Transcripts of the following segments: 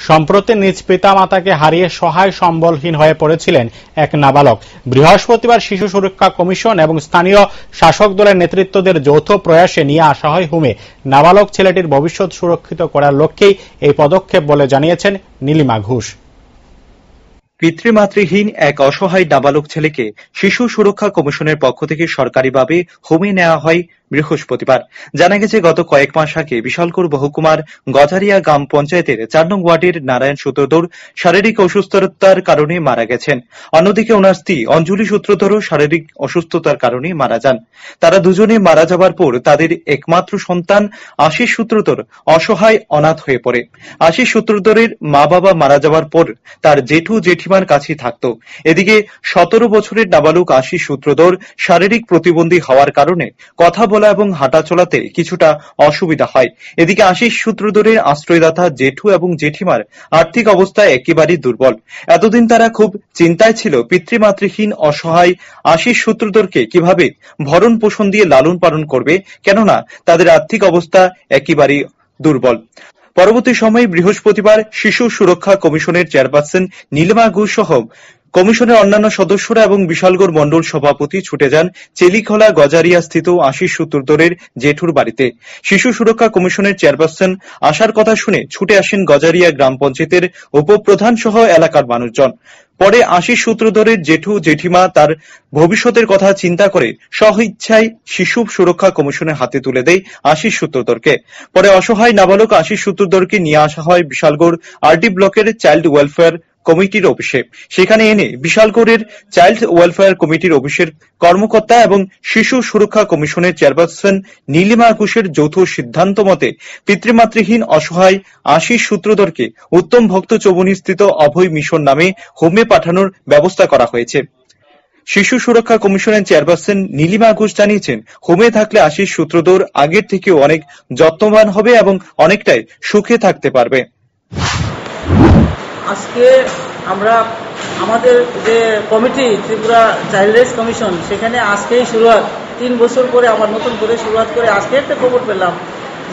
সম্প্রতি নিজ পিতামাতাকে হারিয়ে সহায় সম্বলহীন হয়ে পড়েছিলেন এক নাবালক। বৃহস্পতিবার শিশু সুরক্ষা কমিশন এবং স্থানীয় শাসক দলের নেতৃত্বদের যৌথ প্রয়াসে নিয়ে আসা হয় হোমে। নাবালক ছেলেটির ভবিষ্যৎ সুরক্ষিত করার লক্ষ্যেই এই পদক্ষেপ বলে জানিয়েছেন নীলিমা ঘোষ। পিতৃমাতৃহীন এক অসহায় নাবালক ছেলেকে শিশু সুরক্ষা কমিশনের পক্ষ থেকে সরকারিভাবে হোমে নেওয়া হয় বৃহস্পতিবার। জানা গেছে, গত কয়েক মাস আগে বিশালগড় মহকুমার গজারিয়া গ্রাম পঞ্চায়েতের ৪ নং ওয়ার্ডের নারায়ণ সূত্রধর শারীরিক অসুস্থতার কারণে মারা গেছেন। অন্যদিকে ওনার স্ত্রী অঞ্জলি সূত্রধরও শারীরিক অসুস্থতার কারণে মারা যান। তারা দুজনে মারা যাবার পর তাদের একমাত্র সন্তান আশিস সূত্রধর অসহায় অনাথ হয়ে পড়ে। আশিস সূত্রধরের মা বাবা মারা যাওয়ার পর তার জেঠু জেঠিমার কাছেই থাকত। এদিকে ১৭ বছরের নাবালক আশিস সূত্রধর শারীরিক প্রতিবন্ধী হওয়ার কারণে কথা বলা এবং হাঁটা চলাতে কিছুটা অসুবিধা হয়। এদিকে আশিস সূত্রধরের আশ্রয়দাতা জেঠু এবং জেঠিমার আর্থিক অবস্থা একেবারেই দুর্বল। এতদিন তারা খুব চিন্তায় ছিল পিতৃমাতৃহীন অসহায় আশিস সূত্রধরকে কিভাবে ভরণ পোষণ দিয়ে লালন পালন করবে, কেননা তাদের আর্থিক অবস্থা একেবারেই দুর্বল। পরবর্তী সময়ে বৃহস্পতিবার শিশু সুরক্ষা কমিশনের চেয়ারপারসন নীলিমা ঘোষ সহ কমিশনের অন্যান্য সদস্যরা এবং বিশালগড় মণ্ডল সভাপতি ছুটে যান চেলিখোলা গজারিয়া স্থিত আশিস সূত্রধরের জেঠুর বাড়িতে। শিশু সুরক্ষা কমিশনের চেয়ারপারসন আসার কথা শুনে ছুটে আসেন গজারিয়া গ্রাম পঞ্চায়েতের উপপ্রধান সহ এলাকার মানুষজন। পরে আশিস সূত্রধরের জেঠু জেঠিমা তার ভবিষ্যতের কথা চিন্তা করে স্বইচ্ছায় শিশু সুরক্ষা কমিশনের হাতে তুলে দেয় আশিস সূত্রধরকে। পরে অসহায় নাবালক আশিস সূত্রধরকে নিয়ে আসা হয় বিশালগড় আরডি ব্লকের চাইল্ড ওয়েলফেয়ার কমিটির অফিসে। সেখানে এনে বিশালগড়ের চাইল্ড ওয়েলফেয়ার কমিটির অফিসের কর্মকর্তা এবং শিশু সুরক্ষা কমিশনের চেয়ারপারসন নীলিমা ঘোষের যৌথ সিদ্ধান্ত মতে পিতৃমাতৃহীন অসহায় আশিস সূত্রধরকে উত্তম ভক্ত চৌবনী স্থিত অভয় মিশন নামে হোমে পাঠানোর ব্যবস্থা করা হয়েছে। শিশু সুরক্ষা কমিশনের চেয়ারপারসন নীলিমা ঘোষ জানিয়েছেন, হোমে থাকলে আশিস সূত্রধর আগের থেকে অনেক যত্নবান হবে এবং অনেকটাই সুখে থাকতে পারবে। আজকে আমরা আমাদের যে committee Tripura child rights commission, সেখানে আজকেই শুরুয়াত, ৩ বছর পরে আবার নতুন করে শুরুয়াত করে আজকে একটা খবর পেলাম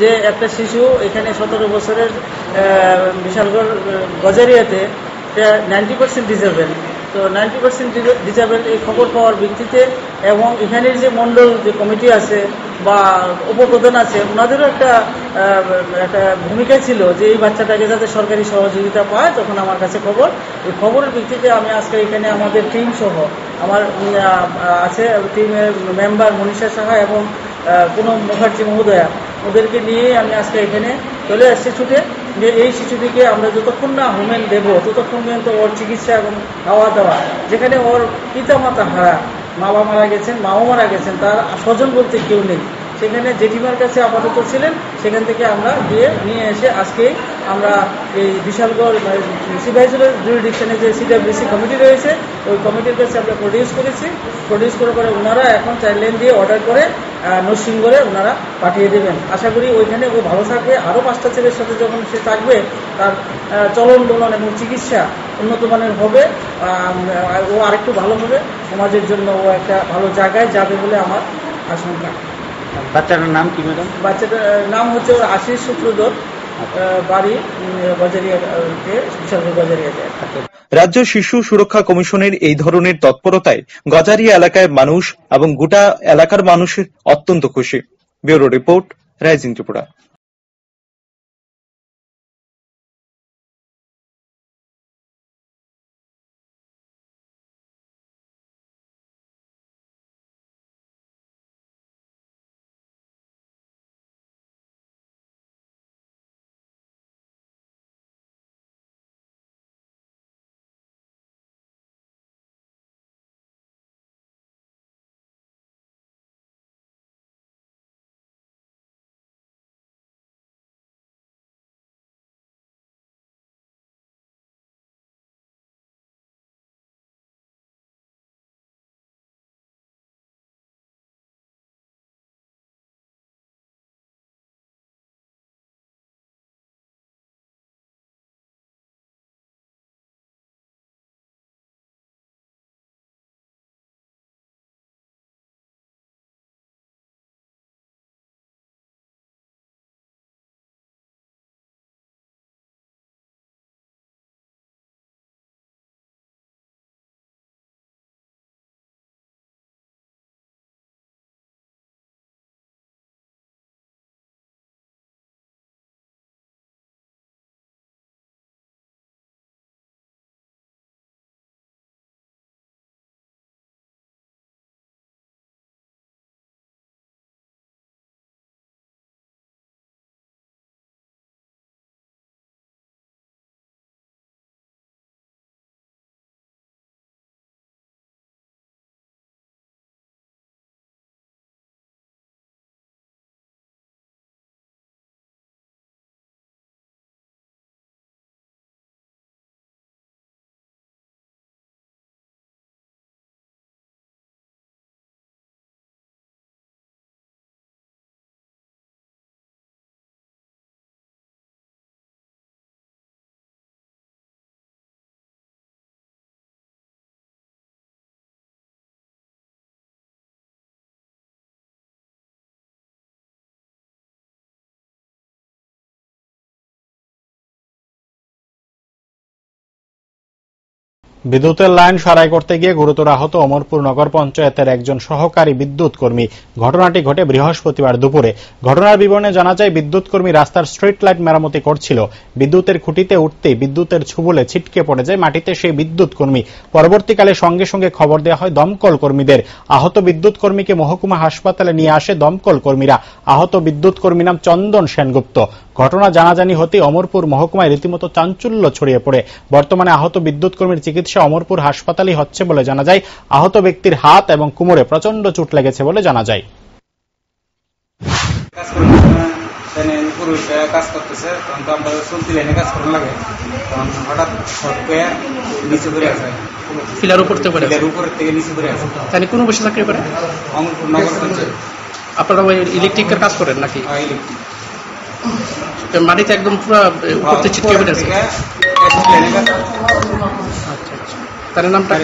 যে একটা শিশু এখানে ১৭ বছরের বিশালগড় গজারিয়াতে 90% ডিসেবল। তো 90% ডিসেবল এই খবর পাওয়ার ভিত্তিতে এবং এখানের যে মণ্ডল যে কমিটি আছে বা উপপ্রধান আছে, ওনাদেরও একটা ভূমিকা ছিল যে এই বাচ্চাটাকে যাতে সরকারি সহযোগিতা পায়। তখন আমার কাছে খবর, এই খবরের ভিত্তিতে আমি আজকে এখানে আমাদের টিম সহ আমার আছে টিমের মেম্বার মনীষা সাহা এবং পুনম মুখার্জি মহোদয়া, ওদেরকে নিয়ে আমি আজকে এখানে চলে আসছি ছুটে, যে এই শিশুটিকে আমরা যতক্ষণ না হোমেন দেবো ততক্ষণ পর্যন্ত ওর চিকিৎসা এবং খাওয়া দাওয়া, যেখানে ওর পিতামাতা হারা, বাবা মারা গেছেন, মাও মারা গেছেন, তার স্বজন বলতে কেউ নেই, সেখানে জেঠিমার কাছে আপাতত ছিলেন, সেখান থেকে আমরা নিয়ে এসে আজকে আমরা এই বিশালগড় সুপারভাইজার জুরিডিকশনে যে সিডব্লিউসি কমিটি রয়েছে, ওই কমিটির কাছে আমরা প্রডিউস করার পরে ওনারা এখন চাইল্ড লাইন দিয়ে অর্ডার করে নরসিংগড়ে ওনারা পাঠিয়ে দেবেন। আশা করি ওইখানে ও ভালো থাকবে, আরও 5টা ছেলের সাথে যখন সে থাকবে তার চলন বলন এবং চিকিৎসা উন্নত মানের হবে, ও আরেকটু ভালো হবে, সমাজের জন্য ও একটা ভালো জায়গায় যাবে বলে আমার আশঙ্কা। বাচ্চাটার নাম কি ম্যাডাম? বাচ্চাটার নাম হচ্ছে ওর আশিস সূত্রধর, বাড়ি গজারিয়াতে, বিশালগড় গজারিয়াতে। রাজ্য শিশু সুরক্ষা কমিশনের এই ধরনের তৎপরতায় গজারিয়া এলাকায় মানুষ এবং গোটা এলাকার মানুষের অত্যন্ত খুশি। Bureau report, rising Tripura. বিদ্যুতের লাইন সারাই করতে গিয়ে গুরুতর আহত অমরপুর নগর পঞ্চায়েতের একজন সহকারী বিদ্যুৎ কর্মী। ঘটনাটি ঘটে বৃহস্পতিবার দুপুরে। ঘটনার বিবরণে জানা যায়, বিদ্যুৎ কর্মী রাস্তার স্ট্রিট লাইট মেরামতি করছিল। বিদ্যুতের খুঁটিতে উঠতেই বিদ্যুতের ছুবলে ছিটকে পড়ে যায় মাটিতে সেই বিদ্যুৎ কর্মী। পরবর্তীকালে সঙ্গে সঙ্গে খবর দেওয়া হয় দমকল কর্মীদের। আহত বিদ্যুৎ কর্মীকে মহকুমা হাসপাতালে নিয়ে আসে দমকল কর্মীরা। আহত বিদ্যুৎ কর্মী নাম চন্দন সেনগুপ্ত। ঘটনা জানাজানি হতে অমরপুর মহকুমায় রীতিমতো চাঞ্চল্য ছড়িয়ে পড়ে। বর্তমানে আহত বিদ্যুৎ কর্মীর চিকিৎসা অমরপুর হাসপাতালেই হচ্ছে বলে জানা যায়। আহত ব্যক্তির হাত এবং কোমরে প্রচন্ড চোট লেগেছে বলে জানা যায়। কাজ করতেছে তখন তো আমরা চলতি লাইনে কাজ করা লাগে, তখন হঠাৎ শর্ট করে নিচে পড়ে আসে, ফিলার উপর থেকে নিচে পড়ে আসে। তাহলে কোন বসে চাকরি করে? অমরপুর নগর পঞ্চায়েত। আপনারা ওই ইলেকট্রিকের কাজ করেন নাকি? ইলেকট্রিক। মাটিতে একদম পুরো উপর থেকে ছিটকে পড়েছে। আচ্ছা, তার নামটা